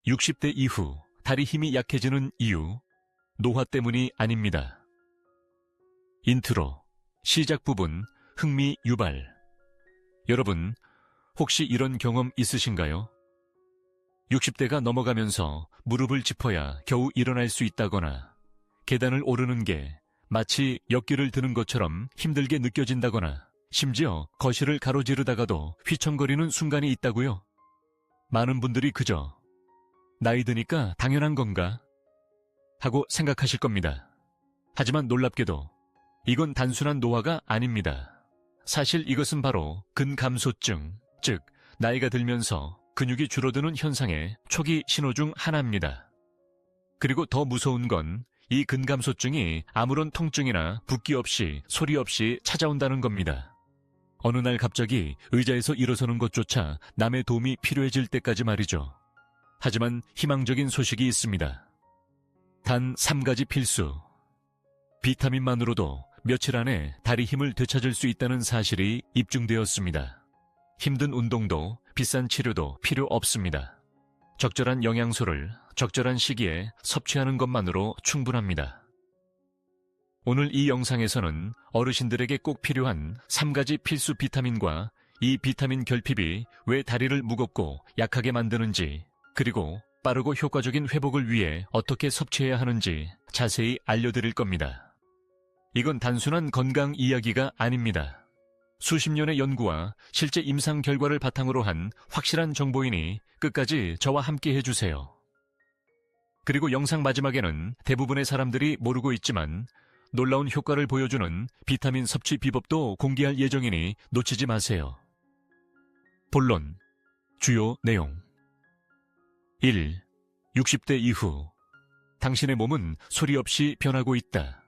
60대 이후 다리 힘이 약해지는 이유, 노화 때문이 아닙니다. 인트로, 시작 부분, 흥미 유발. 여러분, 혹시 이런 경험 있으신가요? 60대가 넘어가면서 무릎을 짚어야 겨우 일어날 수 있다거나, 계단을 오르는 게 마치 역기를 드는 것처럼 힘들게 느껴진다거나, 심지어 거실을 가로지르다가도 휘청거리는 순간이 있다고요? 많은 분들이 그저 나이 드니까 당연한 건가? 하고 생각하실 겁니다. 하지만 놀랍게도 이건 단순한 노화가 아닙니다. 사실 이것은 바로 근감소증, 즉 나이가 들면서 근육이 줄어드는 현상의 초기 신호 중 하나입니다. 그리고 더 무서운 건 이 근감소증이 아무런 통증이나 붓기 없이 소리 없이 찾아온다는 겁니다. 어느 날 갑자기 의자에서 일어서는 것조차 남의 도움이 필요해질 때까지 말이죠. 하지만 희망적인 소식이 있습니다. 단 3가지 필수. 비타민만으로도 며칠 안에 다리 힘을 되찾을 수 있다는 사실이 입증되었습니다. 힘든 운동도 비싼 치료도 필요 없습니다. 적절한 영양소를 적절한 시기에 섭취하는 것만으로 충분합니다. 오늘 이 영상에서는 어르신들에게 꼭 필요한 3가지 필수 비타민과 이 비타민 결핍이 왜 다리를 무겁고 약하게 만드는지, 그리고 빠르고 효과적인 회복을 위해 어떻게 섭취해야 하는지 자세히 알려드릴 겁니다. 이건 단순한 건강 이야기가 아닙니다. 수십 년의 연구와 실제 임상 결과를 바탕으로 한 확실한 정보이니 끝까지 저와 함께 해주세요. 그리고 영상 마지막에는 대부분의 사람들이 모르고 있지만 놀라운 효과를 보여주는 비타민 섭취 비법도 공개할 예정이니 놓치지 마세요. 본론, 주요 내용. 1. 60대 이후 당신의 몸은 소리 없이 변하고 있다.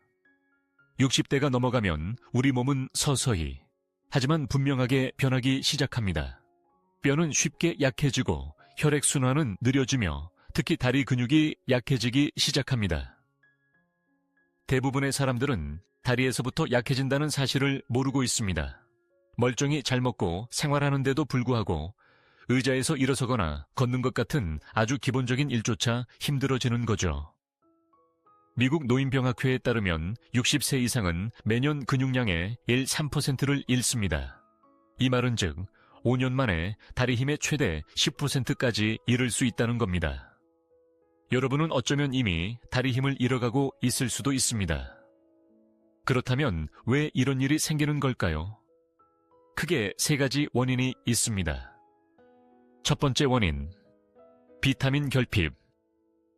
60대가 넘어가면 우리 몸은 서서히, 하지만 분명하게 변하기 시작합니다. 뼈는 쉽게 약해지고 혈액순환은 느려지며 특히 다리 근육이 약해지기 시작합니다. 대부분의 사람들은 다리에서부터 약해진다는 사실을 모르고 있습니다. 멀쩡히 잘 먹고 생활하는데도 불구하고 의자에서 일어서거나 걷는 것 같은 아주 기본적인 일조차 힘들어지는 거죠. 미국 노인병학회에 따르면 60세 이상은 매년 근육량의 3%를 잃습니다. 이 말은 즉 5년 만에 다리 힘의 최대 10%까지 잃을 수 있다는 겁니다. 여러분은 어쩌면 이미 다리 힘을 잃어가고 있을 수도 있습니다. 그렇다면 왜 이런 일이 생기는 걸까요? 크게 3가지 원인이 있습니다. 첫 번째 원인, 비타민 결핍.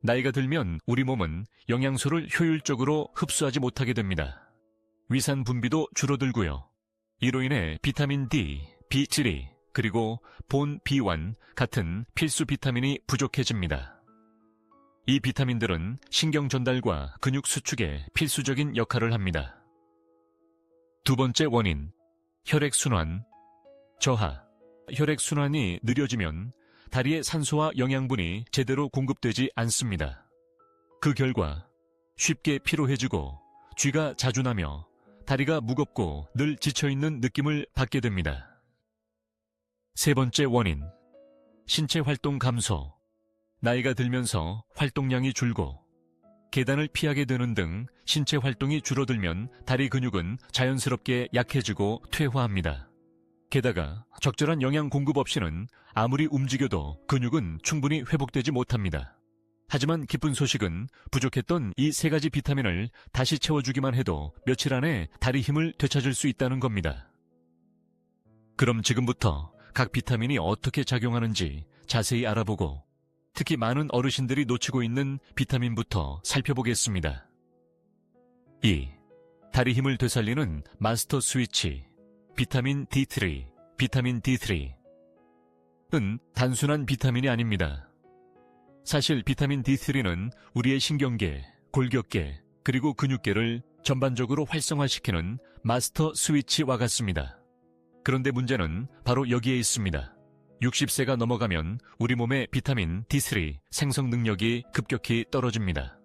나이가 들면 우리 몸은 영양소를 효율적으로 흡수하지 못하게 됩니다. 위산 분비도 줄어들고요. 이로 인해 비타민 D, B3, 그리고 본 B1 같은 필수 비타민이 부족해집니다. 이 비타민들은 신경 전달과 근육 수축에 필수적인 역할을 합니다. 두 번째 원인, 혈액순환 저하. 혈액순환이 느려지면 다리에 산소와 영양분이 제대로 공급되지 않습니다. 그 결과 쉽게 피로해지고 쥐가 자주 나며 다리가 무겁고 늘 지쳐있는 느낌을 받게 됩니다. 세 번째 원인, 신체 활동 감소. 나이가 들면서 활동량이 줄고 계단을 피하게 되는 등 신체 활동이 줄어들면 다리 근육은 자연스럽게 약해지고 퇴화합니다. 게다가 적절한 영양 공급 없이는 아무리 움직여도 근육은 충분히 회복되지 못합니다. 하지만 기쁜 소식은 부족했던 이 3가지 비타민을 다시 채워주기만 해도 며칠 안에 다리 힘을 되찾을 수 있다는 겁니다. 그럼 지금부터 각 비타민이 어떻게 작용하는지 자세히 알아보고 특히 많은 어르신들이 놓치고 있는 비타민부터 살펴보겠습니다. 2. 다리 힘을 되살리는 마스터 스위치, 비타민 D3, 비타민 D3은 단순한 비타민이 아닙니다. 사실 비타민 D3는 우리의 신경계, 골격계, 그리고 근육계를 전반적으로 활성화시키는 마스터 스위치와 같습니다. 그런데 문제는 바로 여기에 있습니다. 60세가 넘어가면 우리 몸의 비타민 D3 생성 능력이 급격히 떨어집니다.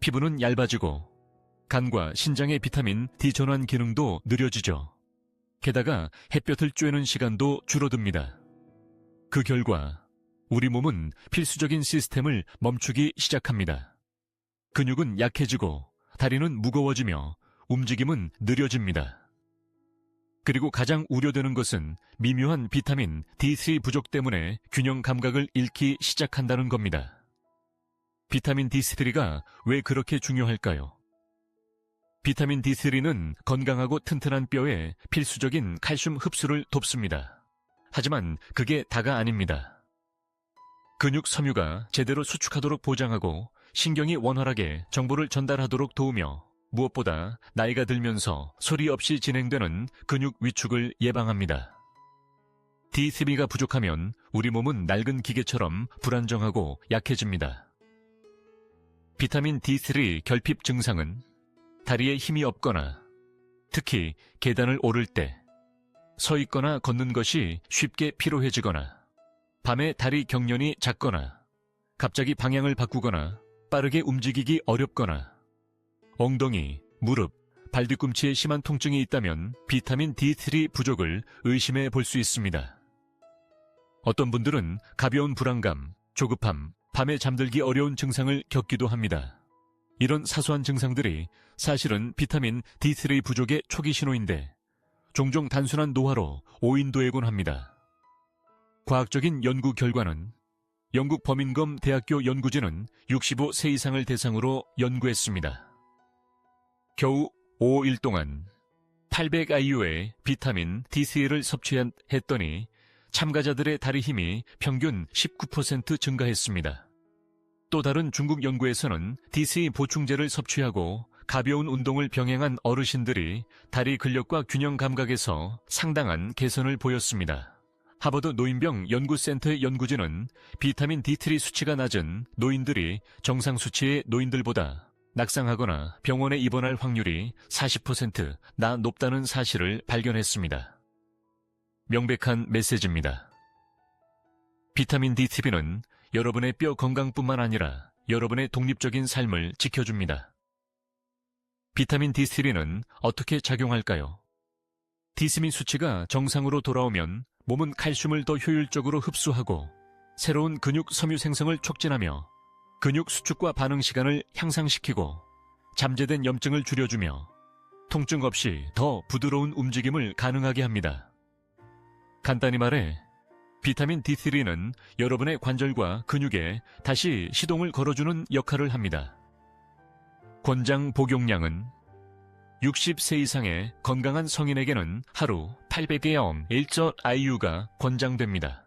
피부는 얇아지고 간과 신장의 비타민 D 전환 기능도 느려지죠. 게다가 햇볕을 쬐는 시간도 줄어듭니다. 그 결과 우리 몸은 필수적인 시스템을 멈추기 시작합니다. 근육은 약해지고 다리는 무거워지며 움직임은 느려집니다. 그리고 가장 우려되는 것은 미묘한 비타민 D3 부족 때문에 균형 감각을 잃기 시작한다는 겁니다. 비타민 D3가 왜 그렇게 중요할까요? 비타민 D3는 건강하고 튼튼한 뼈에 필수적인 칼슘 흡수를 돕습니다. 하지만 그게 다가 아닙니다. 근육 섬유가 제대로 수축하도록 보장하고 신경이 원활하게 정보를 전달하도록 도우며 무엇보다 나이가 들면서 소리 없이 진행되는 근육 위축을 예방합니다. D3가 부족하면 우리 몸은 낡은 기계처럼 불안정하고 약해집니다. 비타민 D3 결핍 증상은 다리에 힘이 없거나 특히 계단을 오를 때, 서 있거나 걷는 것이 쉽게 피로해지거나 밤에 다리 경련이 잦거나 갑자기 방향을 바꾸거나 빠르게 움직이기 어렵거나 엉덩이, 무릎, 발뒤꿈치에 심한 통증이 있다면 비타민 D3 부족을 의심해 볼 수 있습니다. 어떤 분들은 가벼운 불안감, 조급함, 밤에 잠들기 어려운 증상을 겪기도 합니다. 이런 사소한 증상들이 사실은 비타민 D3 부족의 초기 신호인데 종종 단순한 노화로 오인도예곤 합니다. 과학적인 연구 결과는 영국 버밍엄 대학교 연구진은 65세 이상을 대상으로 연구했습니다. 겨우 5일 동안 800IU의 비타민 D3를 섭취했더니 참가자들의 다리 힘이 평균 19% 증가했습니다. 또 다른 중국 연구에서는 D3 보충제를 섭취하고 가벼운 운동을 병행한 어르신들이 다리 근력과 균형 감각에서 상당한 개선을 보였습니다. 하버드 노인병 연구센터의 연구진은 비타민 D3 수치가 낮은 노인들이 정상 수치의 노인들보다 낙상하거나 병원에 입원할 확률이 40%나 높다는 사실을 발견했습니다. 명백한 메시지입니다. 비타민 D3는 여러분의 뼈 건강뿐만 아니라 여러분의 독립적인 삶을 지켜줍니다. 비타민 D3는 어떻게 작용할까요? D3 수치가 정상으로 돌아오면 몸은 칼슘을 더 효율적으로 흡수하고 새로운 근육 섬유 생성을 촉진하며 근육 수축과 반응 시간을 향상시키고 잠재된 염증을 줄여주며 통증 없이 더 부드러운 움직임을 가능하게 합니다. 간단히 말해 비타민 D3는 여러분의 관절과 근육에 다시 시동을 걸어주는 역할을 합니다. 권장 복용량은 60세 이상의 건강한 성인에게는 하루 800의 1.IU가 권장됩니다.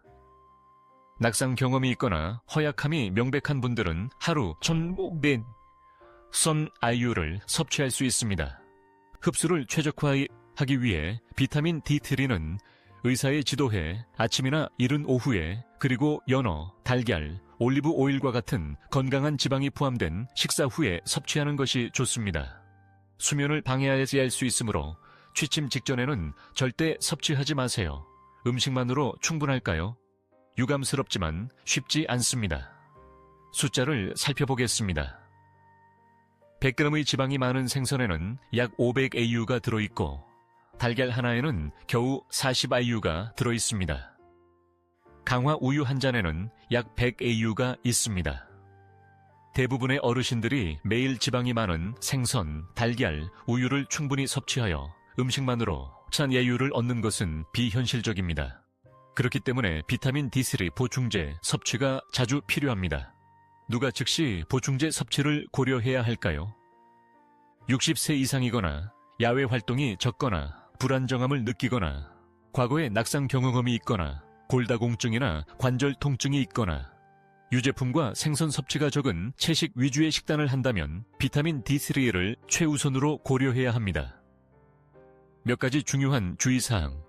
낙상 경험이 있거나 허약함이 명백한 분들은 하루 1,500 IU를 섭취할 수 있습니다. 흡수를 최적화하기 위해 비타민 D3는 의사의 지도해 아침이나 이른 오후에 그리고 연어, 달걀, 올리브 오일과 같은 건강한 지방이 포함된 식사 후에 섭취하는 것이 좋습니다. 수면을 방해하지 할 수 있으므로 취침 직전에는 절대 섭취하지 마세요. 음식만으로 충분할까요? 유감스럽지만 쉽지 않습니다. 숫자를 살펴보겠습니다. 100g의 지방이 많은 생선에는 약 500AU가 들어있고 달걀 하나에는 겨우 40IU가 들어있습니다. 강화 우유 한 잔에는 약 100AU가 있습니다. 대부분의 어르신들이 매일 지방이 많은 생선, 달걀, 우유를 충분히 섭취하여 음식만으로 찬예유를 얻는 것은 비현실적입니다. 그렇기 때문에 비타민 D3 보충제 섭취가 자주 필요합니다. 누가 즉시 보충제 섭취를 고려해야 할까요? 60세 이상이거나 야외 활동이 적거나 불안정함을 느끼거나 과거에 낙상 경험이 있거나 골다공증이나 관절 통증이 있거나 유제품과 생선 섭취가 적은 채식 위주의 식단을 한다면 비타민 D3를 최우선으로 고려해야 합니다. 몇 가지 중요한 주의사항.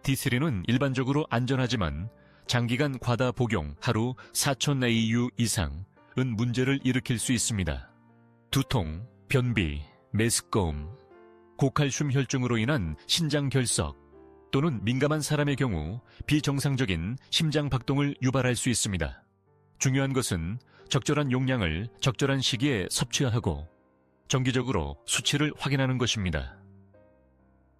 D3는 일반적으로 안전하지만 장기간 과다 복용 하루 4,000AU 이상은 문제를 일으킬 수 있습니다. 두통, 변비, 메스꺼움, 고칼슘 혈증으로 인한 신장 결석 또는 민감한 사람의 경우 비정상적인 심장 박동을 유발할 수 있습니다. 중요한 것은 적절한 용량을 적절한 시기에 섭취하고 정기적으로 수치를 확인하는 것입니다.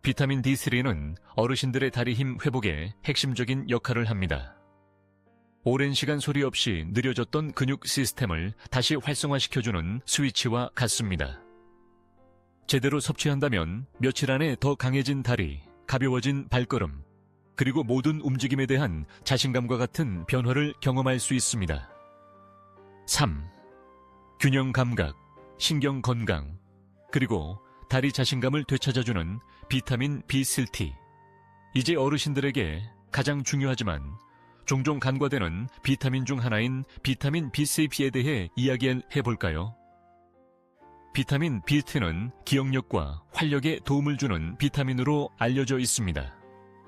비타민 D3는 어르신들의 다리 힘 회복에 핵심적인 역할을 합니다. 오랜 시간 소리 없이 느려졌던 근육 시스템을 다시 활성화시켜주는 스위치와 같습니다. 제대로 섭취한다면 며칠 안에 더 강해진 다리, 가벼워진 발걸음, 그리고 모든 움직임에 대한 자신감과 같은 변화를 경험할 수 있습니다. 3. 균형 감각, 신경 건강, 그리고 다리 자신감을 되찾아주는 비타민 B3. 이제 어르신들에게 가장 중요하지만 종종 간과되는 비타민 중 하나인 비타민 B3에 대해 이야기해볼까요? 비타민 B3는 기억력과 활력에 도움을 주는 비타민으로 알려져 있습니다.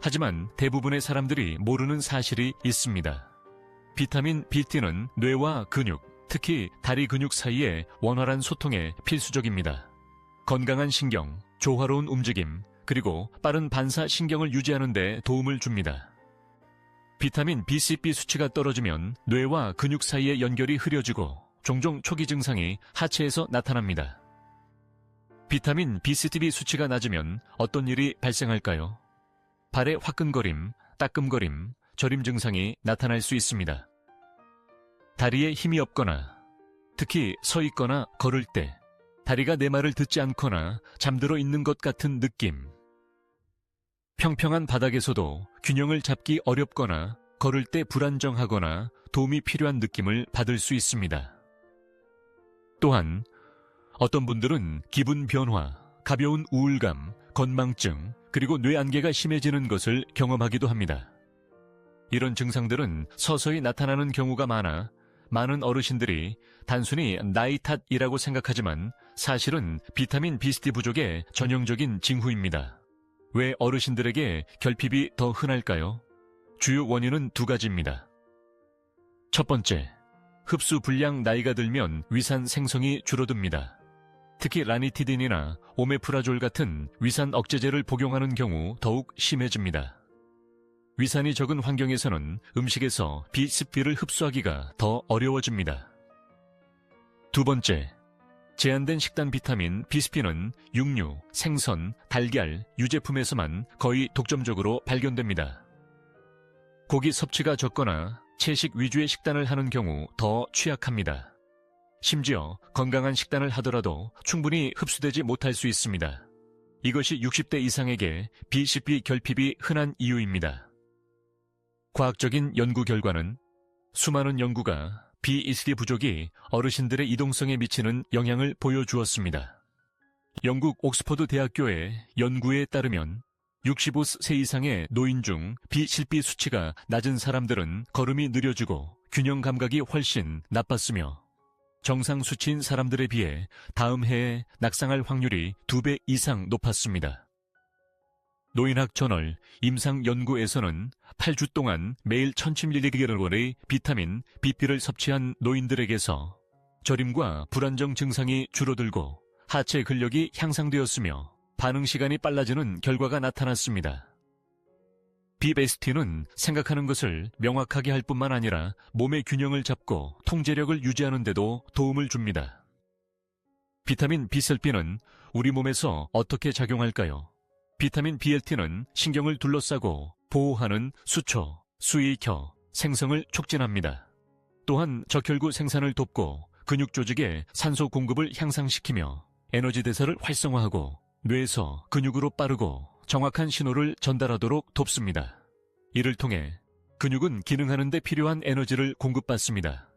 하지만 대부분의 사람들이 모르는 사실이 있습니다. 비타민 B3는 뇌와 근육, 특히 다리 근육 사이의 원활한 소통에 필수적입니다. 건강한 신경, 조화로운 움직임, 그리고 빠른 반사 신경을 유지하는 데 도움을 줍니다. 비타민 B3 수치가 떨어지면 뇌와 근육 사이의 연결이 흐려지고 종종 초기 증상이 하체에서 나타납니다. 비타민 B3 수치가 낮으면 어떤 일이 발생할까요? 발의 화끈거림, 따끔거림, 저림 증상이 나타날 수 있습니다. 다리에 힘이 없거나, 특히 서 있거나 걸을 때 다리가 내 말을 듣지 않거나 잠들어 있는 것 같은 느낌. 평평한 바닥에서도 균형을 잡기 어렵거나 걸을 때 불안정하거나 도움이 필요한 느낌을 받을 수 있습니다. 또한 어떤 분들은 기분 변화, 가벼운 우울감, 건망증, 그리고 뇌안개가 심해지는 것을 경험하기도 합니다. 이런 증상들은 서서히 나타나는 경우가 많아 많은 어르신들이 단순히 나이 탓이라고 생각하지만 사실은 비타민 B3 부족의 전형적인 징후입니다. 왜 어르신들에게 결핍이 더 흔할까요? 주요 원인은 두 가지입니다. 첫 번째, 흡수 불량. 나이가 들면 위산 생성이 줄어듭니다. 특히 라니티딘이나 오메프라졸 같은 위산 억제제를 복용하는 경우 더욱 심해집니다. 위산이 적은 환경에서는 음식에서 B10를 흡수하기가 더 어려워집니다. 두 번째, 제한된 식단 비타민 B10는 육류, 생선, 달걀, 유제품에서만 거의 독점적으로 발견됩니다. 고기 섭취가 적거나 채식 위주의 식단을 하는 경우 더 취약합니다. 심지어 건강한 식단을 하더라도 충분히 흡수되지 못할 수 있습니다. 이것이 60대 이상에게 B10 결핍이 흔한 이유입니다. 과학적인 연구 결과는 수많은 연구가 B20 부족이 어르신들의 이동성에 미치는 영향을 보여주었습니다. 영국 옥스퍼드 대학교의 연구에 따르면 65세 이상의 노인 중 B10 수치가 낮은 사람들은 걸음이 느려지고 균형 감각이 훨씬 나빴으며 정상 수치인 사람들에 비해 다음 해에 낙상할 확률이 2배 이상 높았습니다. 노인학 저널 임상연구에서는 8주 동안 매일 1000mg의 비타민 B를 섭취한 노인들에게서 저림과 불안정 증상이 줄어들고 하체 근력이 향상되었으며 반응 시간이 빨라지는 결과가 나타났습니다. B-베스틴은 생각하는 것을 명확하게 할 뿐만 아니라 몸의 균형을 잡고 통제력을 유지하는 데도 도움을 줍니다. 비타민 B3는 우리 몸에서 어떻게 작용할까요? 비타민 BLT는 신경을 둘러싸고 보호하는 수초, 수의켜, 생성을 촉진합니다. 또한 적혈구 생산을 돕고 근육 조직의 산소 공급을 향상시키며 에너지 대사를 활성화하고 뇌에서 근육으로 빠르고 정확한 신호를 전달하도록 돕습니다. 이를 통해 근육은 기능하는 데 필요한 에너지를 공급받습니다.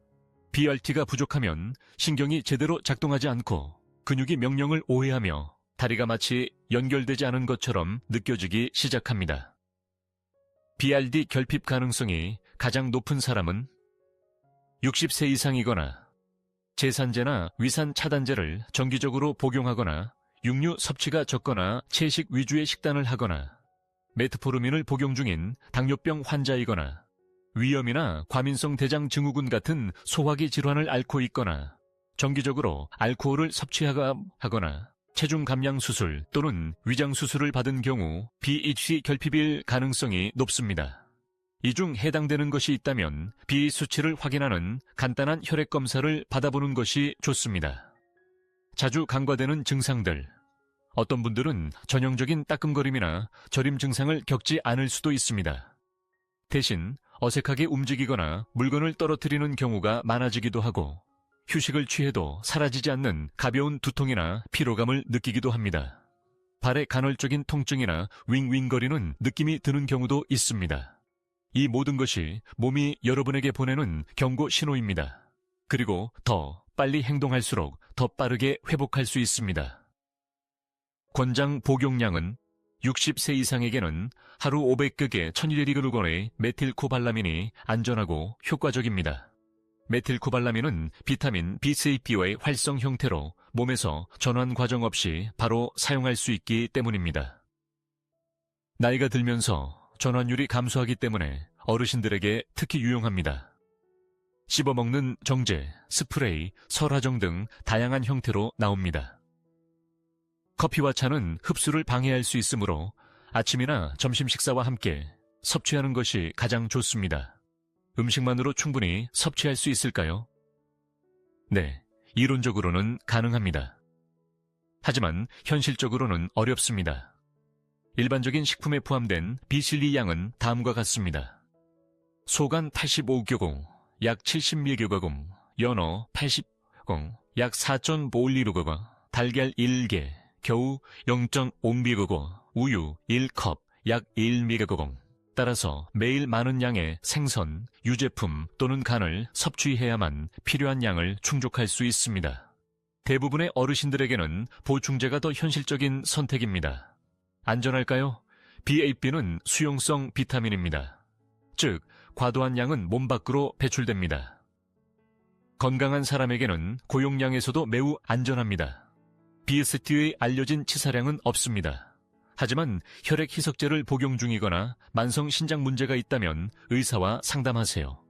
BRT가 부족하면 신경이 제대로 작동하지 않고 근육이 명령을 오해하며 다리가 마치 연결되지 않은 것처럼 느껴지기 시작합니다. BRD 결핍 가능성이 가장 높은 사람은 60세 이상이거나 제산제나 위산 차단제를 정기적으로 복용하거나 육류 섭취가 적거나 채식 위주의 식단을 하거나 메트포르민을 복용 중인 당뇨병 환자이거나 위염이나 과민성 대장 증후군 같은 소화기 질환을 앓고 있거나 정기적으로 알코올을 섭취하거나 체중 감량 수술 또는 위장 수술을 받은 경우 BH 결핍일 가능성이 높습니다. 이 중 해당되는 것이 있다면 B 수치를 확인하는 간단한 혈액 검사를 받아보는 것이 좋습니다. 자주 간과되는 증상들. 어떤 분들은 전형적인 따끔거림이나 저림 증상을 겪지 않을 수도 있습니다. 대신 어색하게 움직이거나 물건을 떨어뜨리는 경우가 많아지기도 하고 휴식을 취해도 사라지지 않는 가벼운 두통이나 피로감을 느끼기도 합니다. 발에 간헐적인 통증이나 윙윙거리는 느낌이 드는 경우도 있습니다. 이 모든 것이 몸이 여러분에게 보내는 경고 신호입니다. 그리고 더 빨리 행동할수록 더 빠르게 회복할 수 있습니다. 권장 복용량은 60세 이상에게는 하루 500극의 1000mg의 메틸코발라민이 안전하고 효과적입니다. 메틸코발라민은 비타민 B3B의 활성 형태로 몸에서 전환 과정 없이 바로 사용할 수 있기 때문입니다. 나이가 들면서 전환율이 감소하기 때문에 어르신들에게 특히 유용합니다. 씹어먹는 정제, 스프레이, 설화정 등 다양한 형태로 나옵니다. 커피와 차는 흡수를 방해할 수 있으므로 아침이나 점심 식사와 함께 섭취하는 것이 가장 좋습니다. 음식만으로 충분히 섭취할 수 있을까요? 네, 이론적으로는 가능합니다. 하지만 현실적으로는 어렵습니다. 일반적인 식품에 포함된 비실리 양은 다음과 같습니다. 소간 85교공, 약 70mg, 연어 80g, 약 4.5mg, 달걀 1개, 겨우 0.5mg, 우유 1컵, 약 1mg. 따라서 매일 많은 양의 생선, 유제품 또는 간을 섭취해야만 필요한 양을 충족할 수 있습니다. 대부분의 어르신들에게는 보충제가 더 현실적인 선택입니다. 안전할까요? BAB는 수용성 비타민입니다. 즉, 과도한 양은 몸 밖으로 배출됩니다. 건강한 사람에게는 고용량에서도 매우 안전합니다. BST의 알려진 치사량은 없습니다. 하지만 혈액 희석제를 복용 중이거나 만성 신장 문제가 있다면 의사와 상담하세요.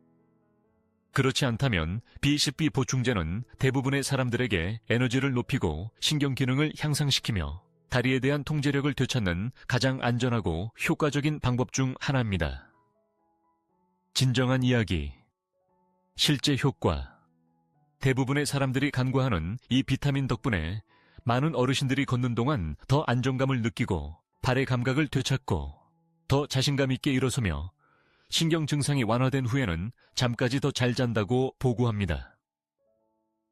그렇지 않다면 B12 보충제는 대부분의 사람들에게 에너지를 높이고 신경 기능을 향상시키며 다리에 대한 통제력을 되찾는 가장 안전하고 효과적인 방법 중 하나입니다. 진정한 이야기, 실제 효과. 대부분의 사람들이 간과하는 이 비타민 덕분에 많은 어르신들이 걷는 동안 더 안정감을 느끼고 발의 감각을 되찾고 더 자신감 있게 일어서며 신경 증상이 완화된 후에는 잠까지 더 잘 잔다고 보고합니다.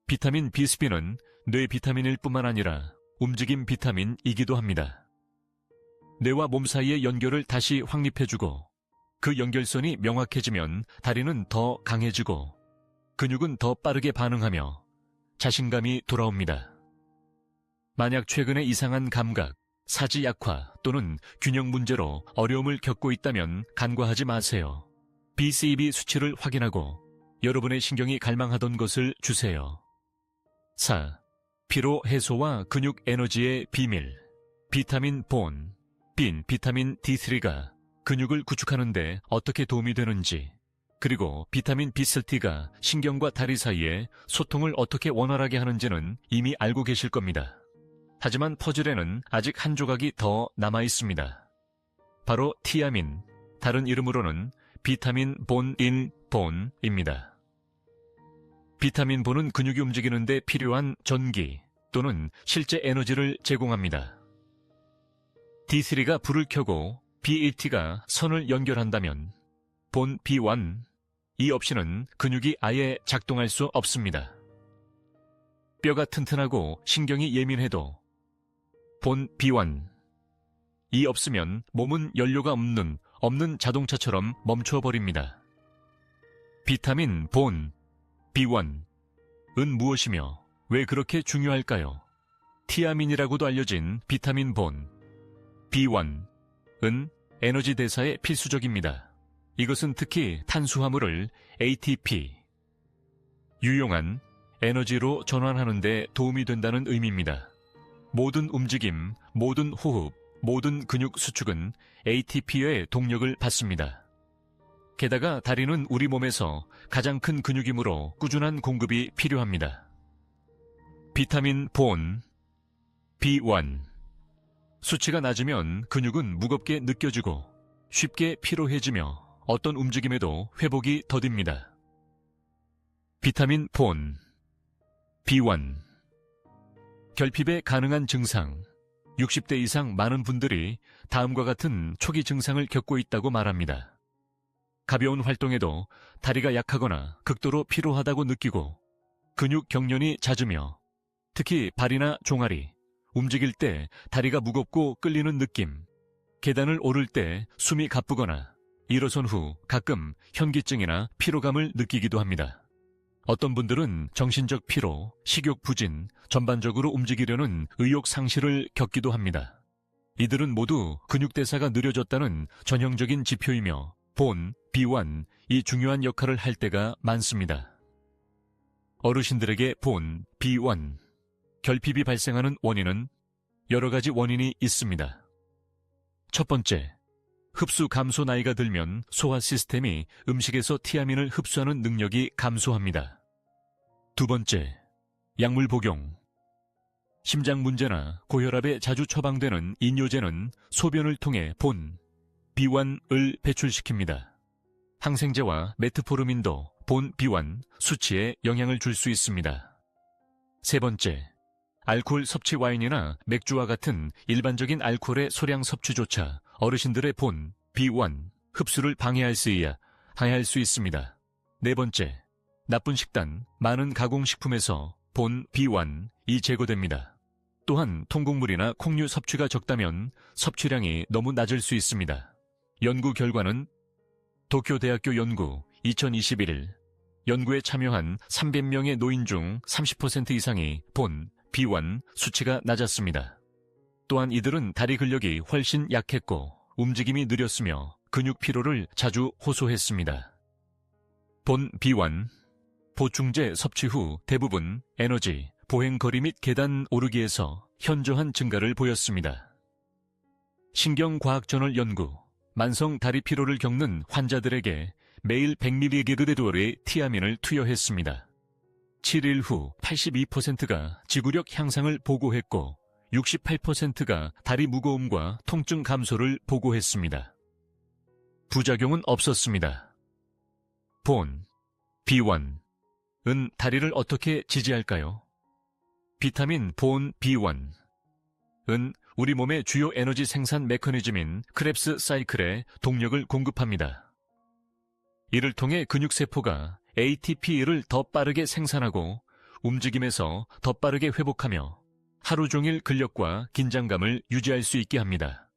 비타민 B3는 뇌 비타민일 뿐만 아니라 움직임 비타민이기도 합니다. 뇌와 몸 사이의 연결을 다시 확립해주고 그 연결선이 명확해지면 다리는 더 강해지고 근육은 더 빠르게 반응하며 자신감이 돌아옵니다. 만약 최근에 이상한 감각, 사지 약화 또는 균형 문제로 어려움을 겪고 있다면 간과하지 마세요. BCB 수치를 확인하고 여러분의 신경이 갈망하던 것을 주세요. 4. 피로 해소와 근육 에너지의 비밀. 비타민 본, 빈 비타민 D3가 근육을 구축하는 데 어떻게 도움이 되는지, 그리고 비타민 B3가 신경과 다리 사이에 소통을 어떻게 원활하게 하는지는 이미 알고 계실 겁니다. 하지만 퍼즐에는 아직 한 조각이 더 남아 있습니다. 바로 티아민, 다른 이름으로는 비타민 본인 본입니다. 비타민 본은 근육이 움직이는 데 필요한 전기 또는 실제 에너지를 제공합니다. D3가 불을 켜고 BAT가 선을 연결한다면 본 B1, 이 없이는 근육이 아예 작동할 수 없습니다. 뼈가 튼튼하고 신경이 예민해도 본 B1, 이 없으면 몸은 연료가 없는 자동차처럼 멈춰버립니다. 비타민 본 B1은 무엇이며 왜 그렇게 중요할까요? 티아민이라고도 알려진 비타민 본 B1은 에너지 대사에 필수적입니다. 이것은 특히 탄수화물을 ATP, 유용한 에너지로 전환하는 데 도움이 된다는 의미입니다. 모든 움직임, 모든 호흡, 모든 근육 수축은 ATP의 동력을 받습니다. 게다가 다리는 우리 몸에서 가장 큰 근육이므로 꾸준한 공급이 필요합니다. 비타민 본 B1. 수치가 낮으면 근육은 무겁게 느껴지고 쉽게 피로해지며 어떤 움직임에도 회복이 더딥니다. 비타민 본 B1. 결핍에 가능한 증상. 60대 이상 많은 분들이 다음과 같은 초기 증상을 겪고 있다고 말합니다. 가벼운 활동에도 다리가 약하거나 극도로 피로하다고 느끼고 근육 경련이 잦으며 특히 발이나 종아리, 움직일 때 다리가 무겁고 끌리는 느낌, 계단을 오를 때 숨이 가쁘거나 일어선 후 가끔 현기증이나 피로감을 느끼기도 합니다. 어떤 분들은 정신적 피로, 식욕 부진, 전반적으로 움직이려는 의욕 상실을 겪기도 합니다. 이들은 모두 근육대사가 느려졌다는 전형적인 지표이며 본, 비완, 이 중요한 역할을 할 때가 많습니다. 어르신들에게 본, 비완, 결핍이 발생하는 원인은 여러 가지 원인이 있습니다. 첫 번째, 흡수 감소. 나이가 들면 소화 시스템이 음식에서 티아민을 흡수하는 능력이 감소합니다. 두 번째, 약물 복용. 심장 문제나 고혈압에 자주 처방되는 인뇨제는 소변을 통해 본, 비완을 배출시킵니다. 항생제와 메트포르민도 본, 비완 수치에 영향을 줄 수 있습니다. 세 번째, 알코올 섭취. 와인이나 맥주와 같은 일반적인 알코올의 소량 섭취조차 어르신들의 본, 비완 흡수를 방해할 수 있습니다. 네 번째, 나쁜 식단, 많은 가공식품에서 본, 비완이 제거됩니다. 또한 통곡물이나 콩류 섭취가 적다면 섭취량이 너무 낮을 수 있습니다. 연구 결과는 도쿄대학교 연구 2021 연구에 참여한 300명의 노인 중 30% 이상이 본, 비완 수치가 낮았습니다. 또한 이들은 다리 근력이 훨씬 약했고 움직임이 느렸으며 근육 피로를 자주 호소했습니다. 본, 비완 보충제 섭취 후 대부분 에너지, 보행거리 및 계단 오르기에서 현저한 증가를 보였습니다. 신경과학저널 연구, 만성 다리 피로를 겪는 환자들에게 매일 100mg의 티아민을 투여했습니다. 7일 후 82%가 지구력 향상을 보고했고 68%가 다리 무거움과 통증 감소를 보고했습니다. 부작용은 없었습니다. 본, 비완은 다리를 어떻게 지지할까요? 비타민 본, 비완은 우리 몸의 주요 에너지 생산 메커니즘인 크렙스 사이클에 동력을 공급합니다. 이를 통해 근육세포가 ATP를 더 빠르게 생산하고 움직임에서 더 빠르게 회복하며 하루 종일 근력과 긴장감을 유지할 수 있게 합니다.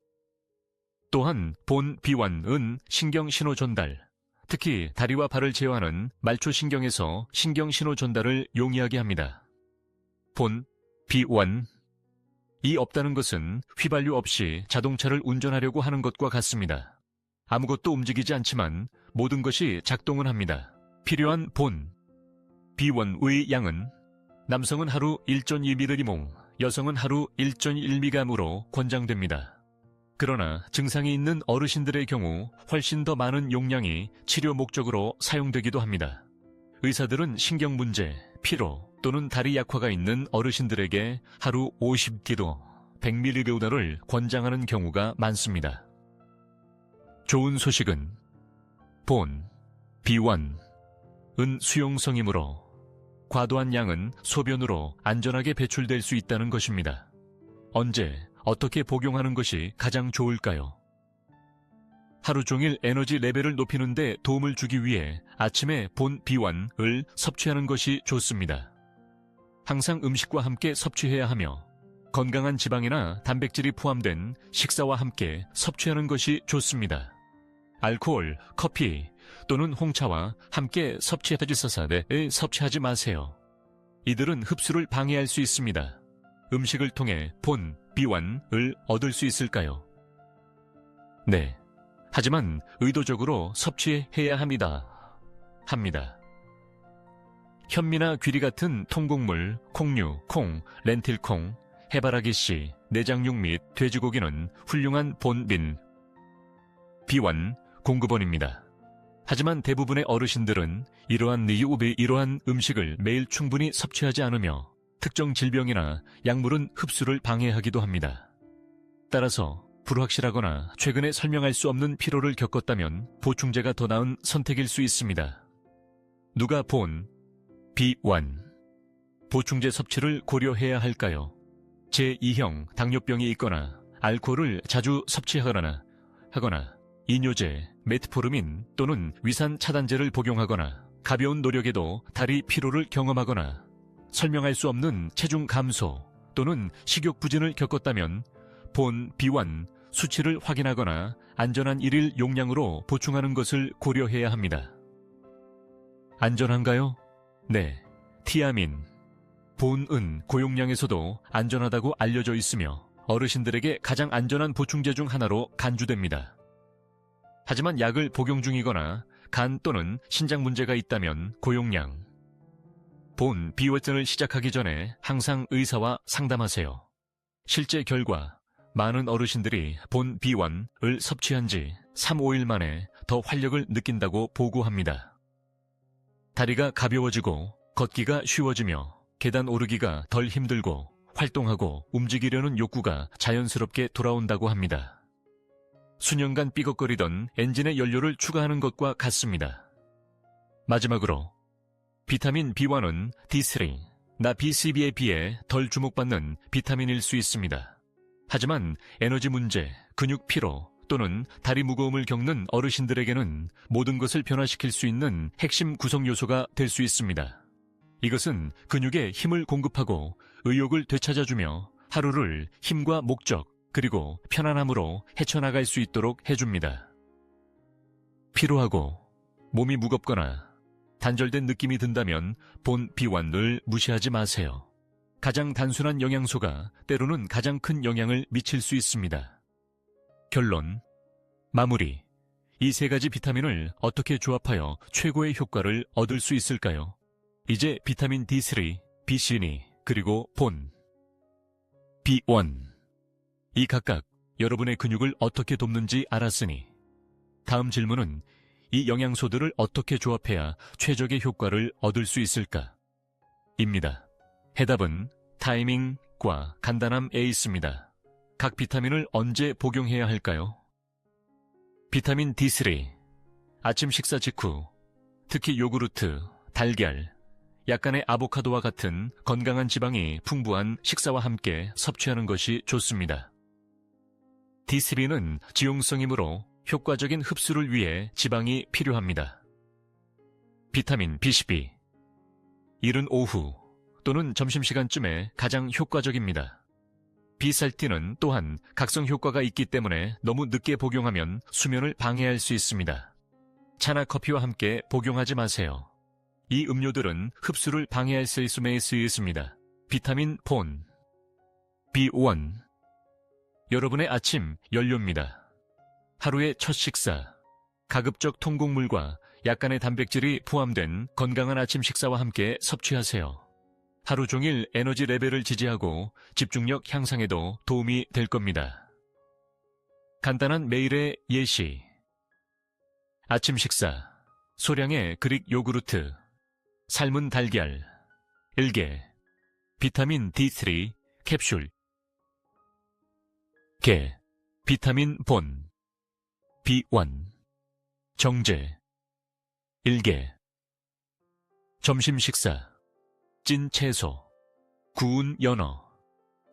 또한 본, 비완은 신경 신호 전달, 특히 다리와 발을 제어하는 말초신경에서 신경 신호 전달을 용이하게 합니다. 본, 비완이 없다는 것은 휘발유 없이 자동차를 운전하려고 하는 것과 같습니다. 아무것도 움직이지 않지만 모든 것이 작동은 합니다. 필요한 본, 비완의 양은 남성은 하루 1.2mg, 여성은 하루 1.1mg으로 권장됩니다. 그러나 증상이 있는 어르신들의 경우 훨씬 더 많은 용량이 치료 목적으로 사용되기도 합니다. 의사들은 신경 문제, 피로 또는 다리 약화가 있는 어르신들에게 하루 50kg, 100mg를 권장하는 경우가 많습니다. 좋은 소식은 본, 비완은 수용성이므로 과도한 양은 소변으로 안전하게 배출될 수 있다는 것입니다. 언제, 어떻게 복용하는 것이 가장 좋을까요? 하루 종일 에너지 레벨을 높이는 데 도움을 주기 위해 아침에 본, 비완을 섭취하는 것이 좋습니다. 항상 음식과 함께 섭취해야 하며 건강한 지방이나 단백질이 포함된 식사와 함께 섭취하는 것이 좋습니다. 알코올, 커피 또는 홍차와 함께 섭취하지 마세요. 이들은 흡수를 방해할 수 있습니다. 음식을 통해 본, 비완을 얻을 수 있을까요? 네. 하지만 의도적으로 섭취해야 합니다. 현미나 귀리 같은 통곡물, 콩류, 콩, 렌틸콩, 해바라기씨, 내장육 및 돼지고기는 훌륭한 본, 비완 공급원입니다. 하지만 대부분의 어르신들은 이러한 음식을 매일 충분히 섭취하지 않으며 특정 질병이나 약물은 흡수를 방해하기도 합니다. 따라서 불확실하거나 최근에 설명할 수 없는 피로를 겪었다면 보충제가 더 나은 선택일 수 있습니다. 누가 본, 비완 보충제 섭취를 고려해야 할까요? 제2형 당뇨병이 있거나 알코올을 자주 섭취하거나 이뇨제, 메트포르민 또는 위산 차단제를 복용하거나 가벼운 노력에도 다리 피로를 경험하거나 설명할 수 없는 체중 감소 또는 식욕 부진을 겪었다면 본, B1 수치를 확인하거나 안전한 일일 용량으로 보충하는 것을 고려해야 합니다. 안전한가요? 네. 티아민, 본은 고용량에서도 안전하다고 알려져 있으며 어르신들에게 가장 안전한 보충제 중 하나로 간주됩니다. 하지만 약을 복용 중이거나 간 또는 신장 문제가 있다면 고용량, 본 비월전을 시작하기 전에 항상 의사와 상담하세요. 실제 결과, 많은 어르신들이 본 B1을 섭취한 지 3, 5일 만에 더 활력을 느낀다고 보고합니다. 다리가 가벼워지고 걷기가 쉬워지며 계단 오르기가 덜 힘들고 활동하고 움직이려는 욕구가 자연스럽게 돌아온다고 합니다. 수년간 삐걱거리던 엔진의 연료를 추가하는 것과 같습니다. 마지막으로 비타민 B1은 D3, 나 BCB에 비해 덜 주목받는 비타민일 수 있습니다. 하지만 에너지 문제, 근육 피로 또는 다리 무거움을 겪는 어르신들에게는 모든 것을 변화시킬 수 있는 핵심 구성 요소가 될 수 있습니다. 이것은 근육에 힘을 공급하고 의욕을 되찾아주며 하루를 힘과 목적 그리고 편안함으로 헤쳐나갈 수 있도록 해줍니다. 피로하고 몸이 무겁거나 단절된 느낌이 든다면 본 B1을 무시하지 마세요. 가장 단순한 영양소가 때로는 가장 큰 영향을 미칠 수 있습니다. 결론, 마무리. 이 세 가지 비타민을 어떻게 조합하여 최고의 효과를 얻을 수 있을까요? 이제 비타민 D3, B12, 그리고 본, B1. 이 각각 여러분의 근육을 어떻게 돕는지 알았으니 다음 질문은 이 영양소들을 어떻게 조합해야 최적의 효과를 얻을 수 있을까? 입니다. 해답은 타이밍과 간단함에 있습니다. 각 비타민을 언제 복용해야 할까요? 비타민 D3. 아침 식사 직후, 특히 요구르트, 달걀, 약간의 아보카도와 같은 건강한 지방이 풍부한 식사와 함께 섭취하는 것이 좋습니다. D3는 지용성이므로 효과적인 흡수를 위해 지방이 필요합니다. 비타민 B12. 이른 오후 또는 점심시간쯤에 가장 효과적입니다. 비살틴은 또한 각성 효과가 있기 때문에 너무 늦게 복용하면 수면을 방해할 수 있습니다. 차나 커피와 함께 복용하지 마세요. 이 음료들은 흡수를 방해할 수 있습니다. 비타민 본, B1. 여러분의 아침 연료입니다. 하루의 첫 식사, 가급적 통곡물과 약간의 단백질이 포함된 건강한 아침 식사와 함께 섭취하세요. 하루 종일 에너지 레벨을 지지하고 집중력 향상에도 도움이 될 겁니다. 간단한 매일의 예시. 아침 식사, 소량의 그릭 요구르트, 삶은 달걀, 1개, 비타민 D3 캡슐, 게, 비타민 본, B1, 정제, 1개. 점심 식사, 찐 채소, 구운 연어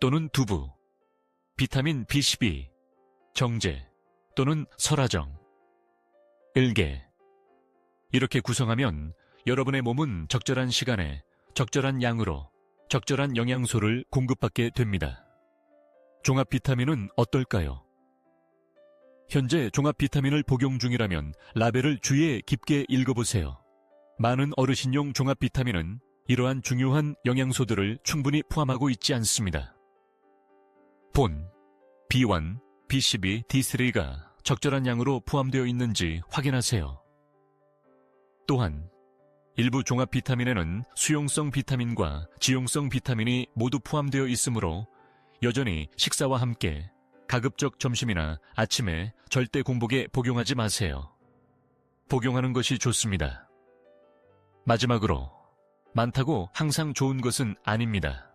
또는 두부, 비타민 B12, 정제 또는 설화정, 1개. 이렇게 구성하면 여러분의 몸은 적절한 시간에 적절한 양으로 적절한 영양소를 공급받게 됩니다. 종합 비타민은 어떨까요? 현재 종합 비타민을 복용 중이라면 라벨을 주의에 깊게 읽어보세요. 많은 어르신용 종합 비타민은 이러한 중요한 영양소들을 충분히 포함하고 있지 않습니다. 본, B1, B12, D3가 적절한 양으로 포함되어 있는지 확인하세요. 또한 일부 종합 비타민에는 수용성 비타민과 지용성 비타민이 모두 포함되어 있으므로 여전히 식사와 함께 가급적 점심이나 아침에 절대 공복에 복용하지 마세요. 복용하는 것이 좋습니다. 마지막으로 많다고 항상 좋은 것은 아닙니다.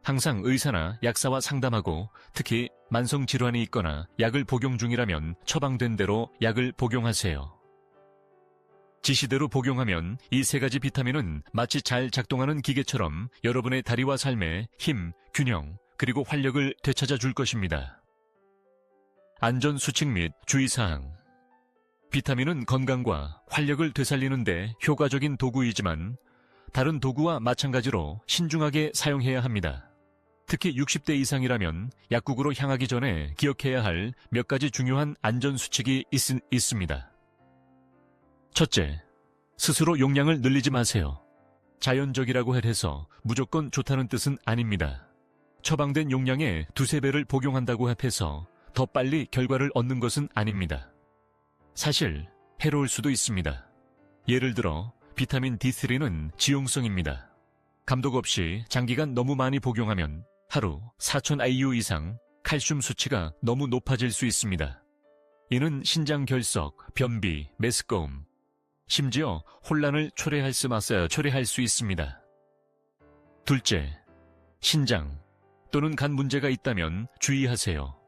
항상 의사나 약사와 상담하고 특히 만성질환이 있거나 약을 복용 중이라면 처방된 대로 약을 복용하세요. 지시대로 복용하면 이 세 가지 비타민은 마치 잘 작동하는 기계처럼 여러분의 다리와 삶에 힘, 균형, 그리고 활력을 되찾아 줄 것입니다. 안전수칙 및 주의사항. 비타민은 건강과 활력을 되살리는 데 효과적인 도구이지만 다른 도구와 마찬가지로 신중하게 사용해야 합니다. 특히 60대 이상이라면 약국으로 향하기 전에 기억해야 할 몇 가지 중요한 안전수칙이 있습니다. 첫째, 스스로 용량을 늘리지 마세요. 자연적이라고 해서 무조건 좋다는 뜻은 아닙니다. 처방된 용량의 2~3배를 복용한다고 해서 더 빨리 결과를 얻는 것은 아닙니다. 사실 해로울 수도 있습니다. 예를 들어 비타민 D3는 지용성입니다. 감독 없이 장기간 너무 많이 복용하면 하루 4,000 IU 이상 칼슘 수치가 너무 높아질 수 있습니다. 이는 신장 결석, 변비, 메스꺼움, 심지어 혼란을 초래할 수 있습니다. 둘째, 신장 또는 간 문제가 있다면 주의하세요.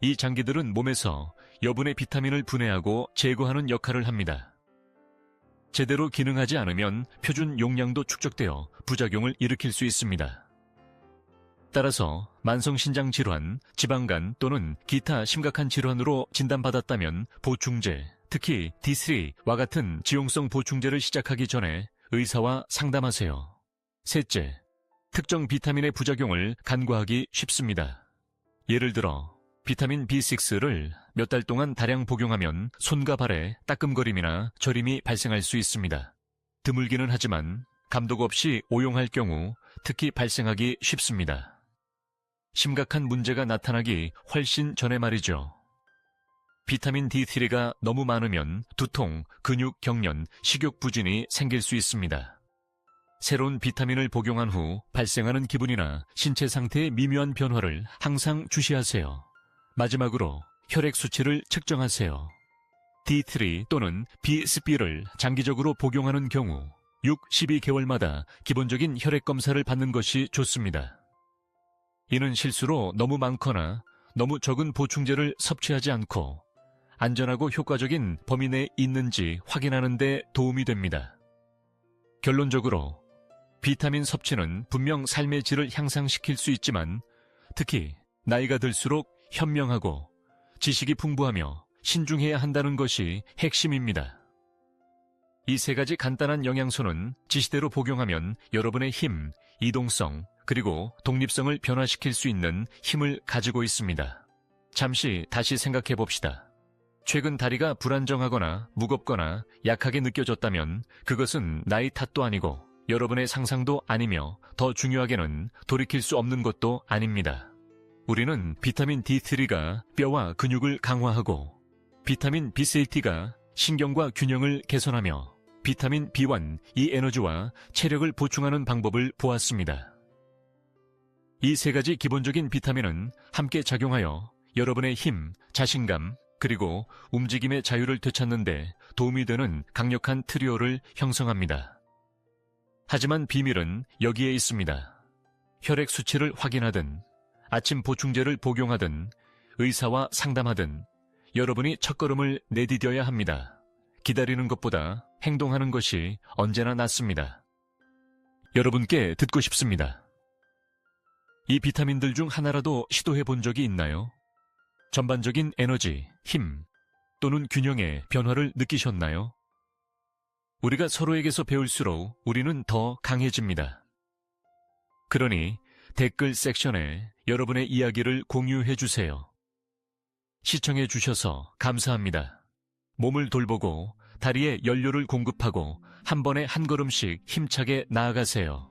이 장기들은 몸에서 여분의 비타민을 분해하고 제거하는 역할을 합니다. 제대로 기능하지 않으면 표준 용량도 축적되어 부작용을 일으킬 수 있습니다. 따라서 만성신장 질환, 지방간 또는 기타 심각한 질환으로 진단받았다면 보충제, 특히 D3와 같은 지용성 보충제를 시작하기 전에 의사와 상담하세요. 셋째, 특정 비타민의 부작용을 간과하기 쉽습니다. 예를 들어 비타민 B6를 몇 달 동안 다량 복용하면 손과 발에 따끔거림이나 저림이 발생할 수 있습니다. 드물기는 하지만 감독 없이 오용할 경우 특히 발생하기 쉽습니다. 심각한 문제가 나타나기 훨씬 전에 말이죠. 비타민 D3가 너무 많으면 두통, 근육 경련, 식욕 부진이 생길 수 있습니다. 새로운 비타민을 복용한 후 발생하는 기분이나 신체 상태의 미묘한 변화를 항상 주시하세요. 마지막으로 혈액 수치를 측정하세요. D3 또는 BSB를 장기적으로 복용하는 경우 6~12개월마다 기본적인 혈액 검사를 받는 것이 좋습니다. 이는 실수로 너무 많거나 너무 적은 보충제를 섭취하지 않고 안전하고 효과적인 범위 내에 있는지 확인하는 데 도움이 됩니다. 결론적으로 비타민 섭취는 분명 삶의 질을 향상시킬 수 있지만 특히 나이가 들수록 현명하고 지식이 풍부하며 신중해야 한다는 것이 핵심입니다. 이 3가지 간단한 영양소는 지시대로 복용하면 여러분의 힘, 이동성, 그리고 독립성을 변화시킬 수 있는 힘을 가지고 있습니다. 잠시 다시 생각해 봅시다. 최근 다리가 불안정하거나 무겁거나 약하게 느껴졌다면 그것은 나이 탓도 아니고 여러분의 상상도 아니며 더 중요하게는 돌이킬 수 없는 것도 아닙니다. 우리는 비타민 D3가 뼈와 근육을 강화하고 비타민 B3가 신경과 균형을 개선하며 비타민 B1, 이 에너지와 체력을 보충하는 방법을 보았습니다. 이 3가지 기본적인 비타민은 함께 작용하여 여러분의 힘, 자신감, 그리고 움직임의 자유를 되찾는 데 도움이 되는 강력한 트리오를 형성합니다. 하지만 비밀은 여기에 있습니다. 혈액 수치를 확인하든, 아침 보충제를 복용하든, 의사와 상담하든 여러분이 첫걸음을 내디뎌야 합니다. 기다리는 것보다 행동하는 것이 언제나 낫습니다. 여러분께 듣고 싶습니다. 이 비타민들 중 하나라도 시도해 본 적이 있나요? 전반적인 에너지, 힘 또는 균형의 변화를 느끼셨나요? 우리가 서로에게서 배울수록 우리는 더 강해집니다. 그러니 댓글 섹션에 여러분의 이야기를 공유해 주세요. 시청해 주셔서 감사합니다. 몸을 돌보고 다리에 연료를 공급하고 한 번에 한 걸음씩 힘차게 나아가세요.